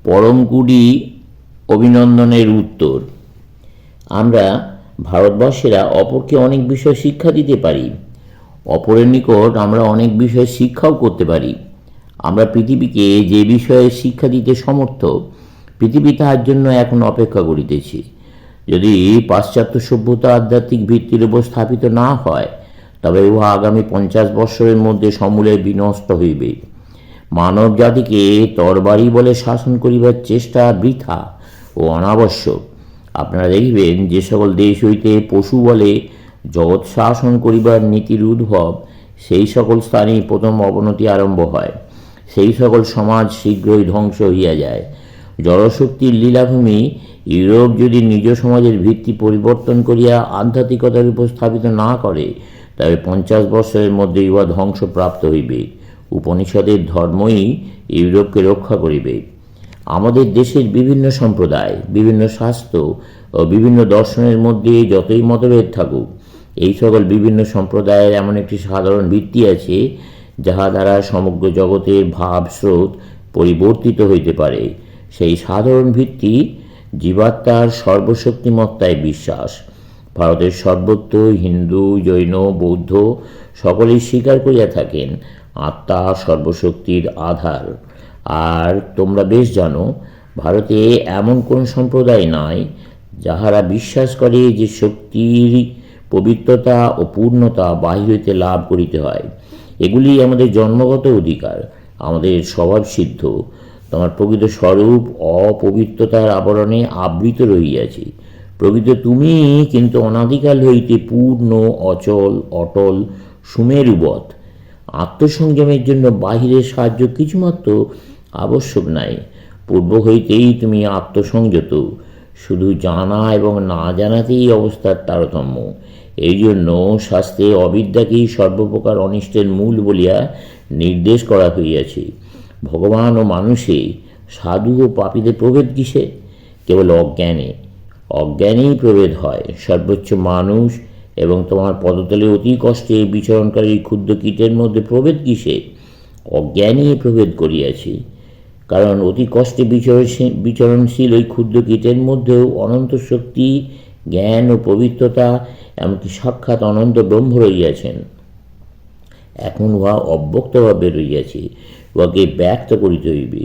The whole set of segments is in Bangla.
পরমকুডি অভিনন্দনের উত্তর। আমরা ভারতবর্ষেরা অপরকে অনেক বিষয় শিক্ষা দিতে পারি, অপরের নিকট আমরা অনেক বিষয় শিক্ষাও করতে পারি। আমরা পৃথিবীকে যে বিষয়ে শিক্ষা দিতে সমর্থ, পৃথিবী তাহার জন্য এখন অপেক্ষা করিতেছি। যদি পাশ্চাত্য সভ্যতা আধ্যাত্মিক ভিত্তির উপর স্থাপিত না হয়, তবে উহা আগামী 50 বৎসরের মধ্যে সমূলে বিনষ্ট হইবে। মানব জাতিকে তরবারি বলে শাসন করিবার চেষ্টা বৃথা ও অনাবশ্যক। আপনারা দেখিবেন, যে সকল দেশ হইতে পশু বলে জগৎ শাসন করিবার নীতির উদ্ভব, সেই সকল স্থানেই প্রথম অবনতি আরম্ভ হয়। সেই সকল সমাজ শীঘ্রই ধ্বংস হইয়া যায়। জড়শক্তির লীলাভূমি ইউরোপ যদি নিজ সমাজের ভিত্তি পরিবর্তন করিয়া আধ্যাত্মিকতার উপর স্থাপিত না করে, তবে 50 বৎসরের মধ্যে ইহা ধ্বংসপ্রাপ্ত হইবে। উপনিষদের ধর্মই ইউরোপকে রক্ষা করিবে। আমাদের দেশের বিভিন্ন সম্প্রদায়, বিভিন্ন শাস্ত্র ও বিভিন্ন দর্শনের মধ্যে যতই মতভেদ থাকুক, এই সকল বিভিন্ন সম্প্রদায়ের এমন একটি সাধারণ ভিত্তি আছে, যাহা দ্বারা সমগ্র জগতের ভাবস্রোত পরিবর্তিত হইতে পারে। সেই সাধারণ ভিত্তি জীবাত্মার সর্বশক্তিমত্তায় বিশ্বাস। ভারতের সর্বত্র হিন্দু, জৈন, বৌদ্ধ সকলেই স্বীকার করিয়া থাকেন আত্মা সর্বশক্তির আধার। আর তোমরা বেশ জানো, ভারতে এমন কোন সম্প্রদায় নাই যাহারা বিশ্বাস করে যে শক্তির পবিত্রতা ও পূর্ণতা বাহির হইতে লাভ করিতে হয়। এগুলি আমাদের জন্মগত অধিকার, আমাদের স্বভাবসিদ্ধ। তোমার প্রকৃত স্বরূপ অপবিত্রতার আবরণে আবৃত রহিয়াছে। প্রকৃত তুমি কিন্তু অনাদিকাল হইতে পূর্ণ, অচল, অটল, সুমেরুবৎ। আত্মসংযমের জন্য বাহিরের সাহায্য কিছুমাত্র আবশ্যক নাই। পূর্ব হইতেই তুমি আত্মসংযত, শুধু জানা এবং না জানাতেই অবস্থার তারতম্য। এই জন্য শাস্ত্রে অবিদ্যাকেই সর্বপ্রকার অনিষ্টের মূল বলিয়া নির্দেশ করা হইয়াছে। ভগবান ও মানুষে, সাধু ও পাপীদের প্রভেদ কিসে? কেবল অজ্ঞানে। অজ্ঞানেই প্রভেদ হয়। সর্বোচ্চ মানুষ এবং তোমার পদতলে অতি কষ্টে বিচরণকারী ক্ষুদ্র কীটের মধ্যে প্রভেদ কিসে? অজ্ঞানই প্রভেদ করিয়াছে। কারণ অতি কষ্টে বিচরণশীল ওই ক্ষুদ্র কীটের মধ্যেও অনন্ত শক্তি, জ্ঞান ও পবিত্রতা, এমনকি সাক্ষাৎ অনন্ত ব্রহ্ম রইয়াছেন। এখন উহা অব্যক্তভাবে রইয়াছে, উহাকে ব্যক্ত করিতে হইবে।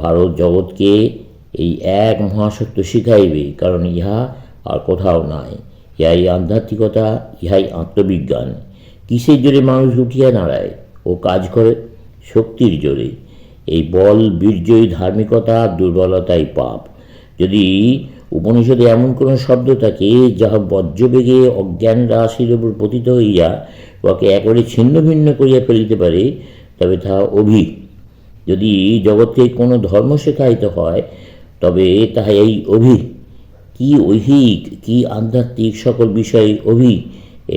ভারত জগৎকে এই এক মহাসত্য শিখাইবে, কারণ ইহা আর কোথাও নাই। ইহাই আধ্যাত্মিকতা, ইহাই আত্মবিজ্ঞান। কিসের জোরে মানুষ উঠিয়া দাঁড়ায় ও কাজ করে? শক্তির জোরে। এই বল বীর্যই ধার্মিকতা, দুর্বলতাই পাপ। যদি উপনিষদে এমন কোনো শব্দ থাকে যাহা বজ্রবেগে অজ্ঞান রাশির উপর পতিত হইয়া উহাকে একেবারে ছিন্ন ভিন্ন করিয়া ফেলিতে পারে, তবে তাহা অভি। যদি জগতে কোনো ধর্ম শেখাইতে হয়, তবে তাহা এই অভি। কি ঐহিক, কি আধ্যাত্মিক, সকল বিষয় অভি,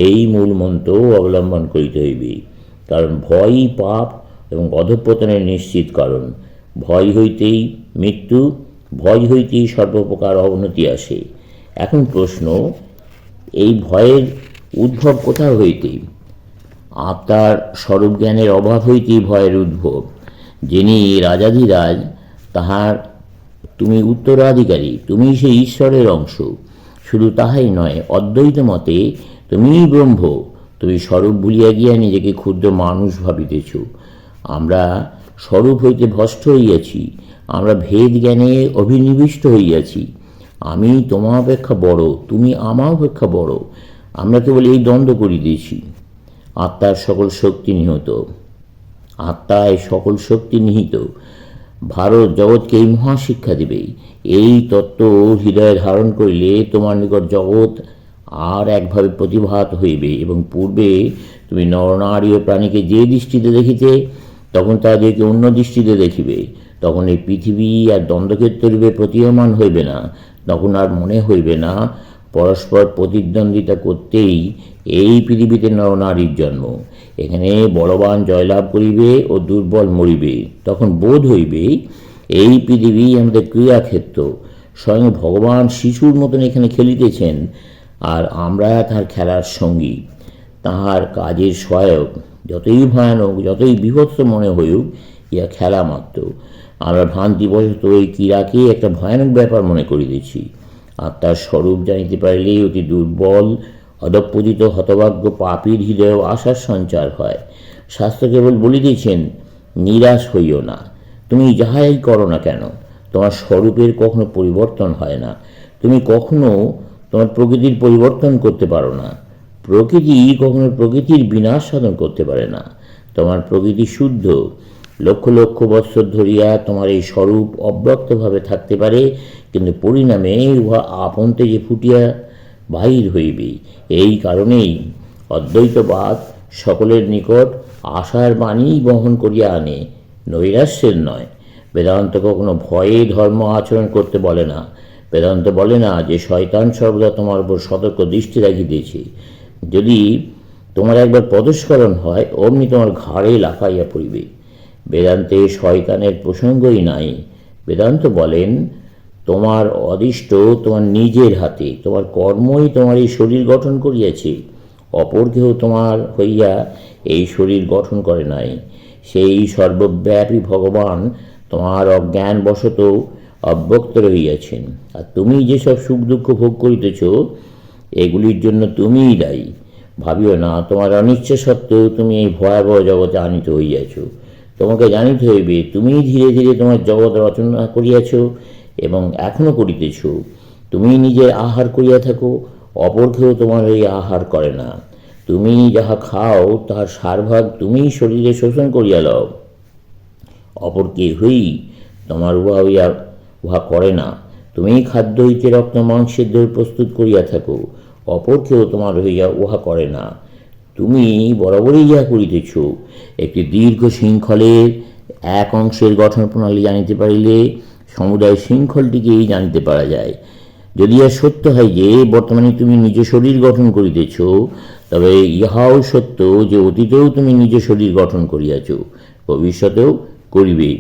এই মূল মন্ত্র অবলম্বন করিতে হইবে। কারণ ভয়ই পাপ এবং অধঃপতনের নিশ্চিত কারণ। ভয় হইতেই মৃত্যু, ভয় হইতেই সর্বপ্রকার অবনতি আসে। এখন প্রশ্ন, এই ভয়ের উদ্ভব কোথা হইতে? আত্মার স্বরূপ জ্ঞানের অভাব হইতেই ভয়ের উদ্ভব। যিনি রাজাধিরাজ, তাহার তুমি উত্তরাধিকারী, তুমি সেই ঈশ্বরের অংশ। শুধু তাহাই নয়, অদ্বৈত মতে তুমিই ব্রহ্ম। তুমি স্বরূপ ভুলিয়া গিয়া নিজেকে ক্ষুদ্র মানুষ ভাবিতেছ। আমরা স্বরূপ হইতে ভ্রষ্ট হইয়াছি, আমরা ভেদ জ্ঞানে অভিনিবিষ্ট হইয়াছি। আমি তোমা অপেক্ষা বড়, তুমি আমা অপেক্ষা বড়। আমরা কেবল এই দ্বন্দ্ব করিতেছি। আত্মার সকল শক্তি নিহত, আত্মায় সকল শক্তি নিহিত। ভারত জগৎকে এই মহাশিক্ষা দিবে। এই তত্ত্ব হৃদয়ে ধারণ করিলে তোমার নিকট জগৎ আর একভাবে প্রতিভাত হইবে, এবং পূর্বে তুমি নরনারী ও প্রাণীকে যে দৃষ্টিতে দেখিতে, তখন তাদেরকে অন্য দৃষ্টিতে দেখিবে। তখন এই পৃথিবী আর দ্বন্দ্বক্ষেত্র রূপে প্রতীয়মান হইবে না। তখন আর মনে হইবে না পরস্পর প্রতিদ্বন্দ্বিতা করতেই এই পৃথিবীতে নরনারীর জন্ম। এখানে বলবান জয়লাভ করিবে ও দুর্বল মরিবে। তখন বোধ হইবে এই পৃথিবী আমাদের ক্রীড়াক্ষেত্র। স্বয়ং ভগবান শিশুর মতন এখানে খেলিতেছেন, আর আমরা তাহার খেলার সঙ্গী, তাহার কাজের সহায়ক। যতই ভয়ানক, যতই বিভৎস মনে হইউক, ইহা খেলা মাত্র। আমরা ভ্রান্তিবশত এই ক্রীড়াকে একটা ভয়ানক ব্যাপার মনে করিতেছি। আত্মার স্বরূপ জানিতে পারিলে অতি দুর্বল অধঃপতিত হতভাগ্য পাপীর হৃদয়েও আশার সঞ্চার হয়। শাস্ত্র কেবল বলিতেছেন, নিরাশ হইও না। তুমি যাহাই করো না কেন, তোমার স্বরূপের কখনো পরিবর্তন হয় না। তুমি কখনো তোমার প্রকৃতির পরিবর্তন করতে পারো না। প্রকৃতি কখনো প্রকৃতির বিনাশ সাধন করতে পারে না। তোমার প্রকৃতি শুদ্ধ। লক্ষ লক্ষ বৎসর ধরিয়া তোমার এই স্বরূপ অব্যক্তভাবে থাকতে পারে, কিন্তু পরিণামে উহা আপন তেজে ফুটিয়া বাহির হইবে। এই কারণেই অদ্বৈতবাদ সকলের নিকট আশার বাণী বহন করিয়া আনে, নৈরাশ্যের নয়। বেদান্ত কখনো ভয়ে ধর্ম আচরণ করতে বলে না। বেদান্ত বলে না যে শয়তান সর্বদা তোমার উপর সতর্ক দৃষ্টি রাখিতেছে। যদি তোমার একবার পদস্খলন হয়, অমনি তোমার ঘাড়ে লাফাইয়া পড়িবে। বেদান্তে শয়তানের প্রসঙ্গই নাই। বেদান্ত বলেন, তোমার অদৃষ্ট তোমার নিজের হাতে। তোমার কর্মই তোমার এই শরীর গঠন করিয়াছে। অপর কেহ তোমার হইয়া এই শরীর গঠন করে নাই। সেই সর্বব্যাপী ভগবান তোমার অজ্ঞানবশত অব্যক্ত রহিয়াছেন। আর তুমি যেসব সুখ দুঃখ ভোগ করিতেছ, এগুলির জন্য তুমিই দায়ী। ভাবিও না তোমার অনিচ্ছা সত্ত্বেও তুমি এই ভয়াবহ জগতে আনিত হইয়াছ। তোমাকে জানিতে হইবে, তুমিই ধীরে ধীরে তোমার জগৎ রচনা করিয়াছ এবং এখনও করিতেছ। তুমি নিজের আহার করিয়া থাকো, অপর কেউ তোমার এই আহার করে না। তুমি যাহা খাও তাহার সারভাগ তুমিই শরীরে শোষণ করিয়া লও। অপর কেহই তোমার উহা করে না। তুমিই খাদ্য হইতে রক্ত মাংসের দই প্রস্তুত করিয়া থাকো, অপর কেউ তোমার হইয়া উহা করে না। তুমি বরাবরই ইহা করিতেছ। একটি দীর্ঘ শৃঙ্খলের এক অংশের গঠন প্রণালী জানিতে পারিলে সমুদায় শৃঙ্খলটিকেই জানিতে পারা যায়। যদি আর সত্য হয় যে বর্তমানে তুমি নিজ শরীর গঠন করিতেছ, তবে ইহাও সত্য যে অতীতেও তুমি নিজ শরীর গঠন করিয়াছ, ভবিষ্যতেও করিবে।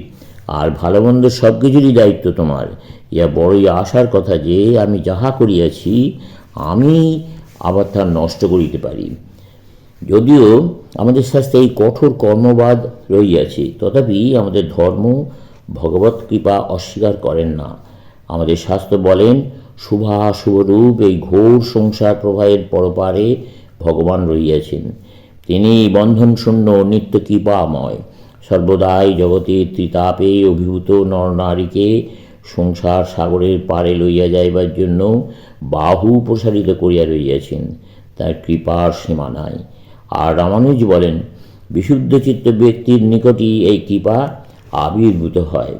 আর ভালো মন্দ সব কিছুরই দায়িত্ব তোমার। ইহা বড়ই আশার কথা যে আমি যাহা করিয়াছি আমি আবার তা নষ্ট করিতে পারি। যদিও আমাদের শাস্ত্রে এই কঠোর কর্মবাদ রহিয়াছে, তথাপি আমাদের ধর্ম ভগবৎ কৃপা অস্বীকার করেন না। আমাদের শাস্ত্র বলেন, শুভাশুভরূপ এই ঘোর সংসার প্রবাহের পরপারে ভগবান রহিয়াছেন। তিনি বন্ধনশূন্য নিত্য কৃপাময়। সর্বদাই জগতের ত্রিতাপে অভিভূত নরনারীকে সংসার সাগরের পারে লইয়া যাইবার জন্য বাহু প্রসারিত করিয়া রইয়াছেন। তার কৃপার সীমা নাই। আর রামানুজ বলেন, বিশুদ্ধচিত্ত ব্যক্তির নিকটই এই কৃপা আবির্ভূত হয়।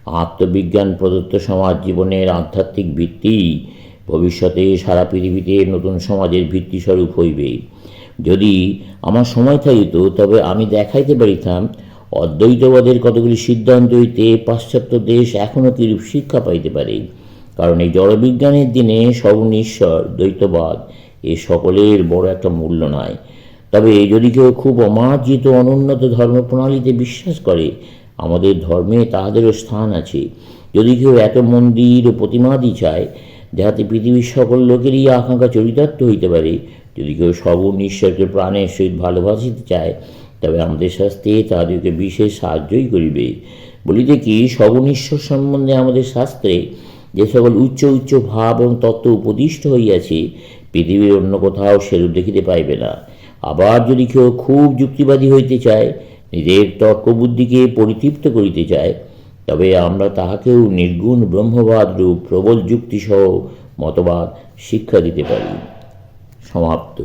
আত্মবিজ্ঞান প্রদত্ত সমাজ জীবনের আধ্যাত্মিক ভিত্তি ভবিষ্যতে সারা পৃথিবীতে নতুন সমাজের ভিত্তিস্বরূপ হইবে। যদি আমার সময় থাকিত, তবে আমি দেখাইতে পারিতাম অদ্বৈতবাদের কতগুলি সিদ্ধান্ত হইতে পাশ্চাত্য দেশ এখনও কিরূপ শিক্ষা পাইতে পারে। কারণ এই জড়বিজ্ঞানের দিনে সগুণ ঈশ্বর দ্বৈতবাদ এ সকলের বড় একটা মূল্য নাই। তবে যদি কেউ খুব অমার্জিত অনুন্নত ধর্মপ্রণালীতে বিশ্বাস করে, আমাদের ধর্মে তাহাদেরও স্থান আছে। যদি কেউ এত মন্দির ও প্রতিমাদি চায়, যাহাতে পৃথিবীর সকল লোকেরই আকাঙ্ক্ষা চরিতার্থ হইতে পারে, যদি কেউ সগুণ ঈশ্বরকে প্রাণের সহিত ভালোবাসিতে চায়, তবে আমাদের শাস্ত্রে তাহাদেরকে বিশেষ সাহায্যই করিবে। বলিতে কি, সগুণ ঈশ্বর সম্বন্ধে আমাদের শাস্ত্রে যে সকল উচ্চ উচ্চ ভাব এবং তত্ত্ব উপদিষ্ট হইয়াছে, পৃথিবীর অন্য কোথাও সেরূপ দেখিতে পাইবে না। আবার যদি কেউ খুব যুক্তিবাদী হইতে চায়, নিজের তর্কবুদ্ধিকে পরিতৃপ্ত করিতে চায়, তবে আমরা তাহাকেও নির্গুণ ব্রহ্মবাদ রূপ প্রবল যুক্তিসহ মতবাদ শিক্ষা দিতে পারি। সমাপ্ত।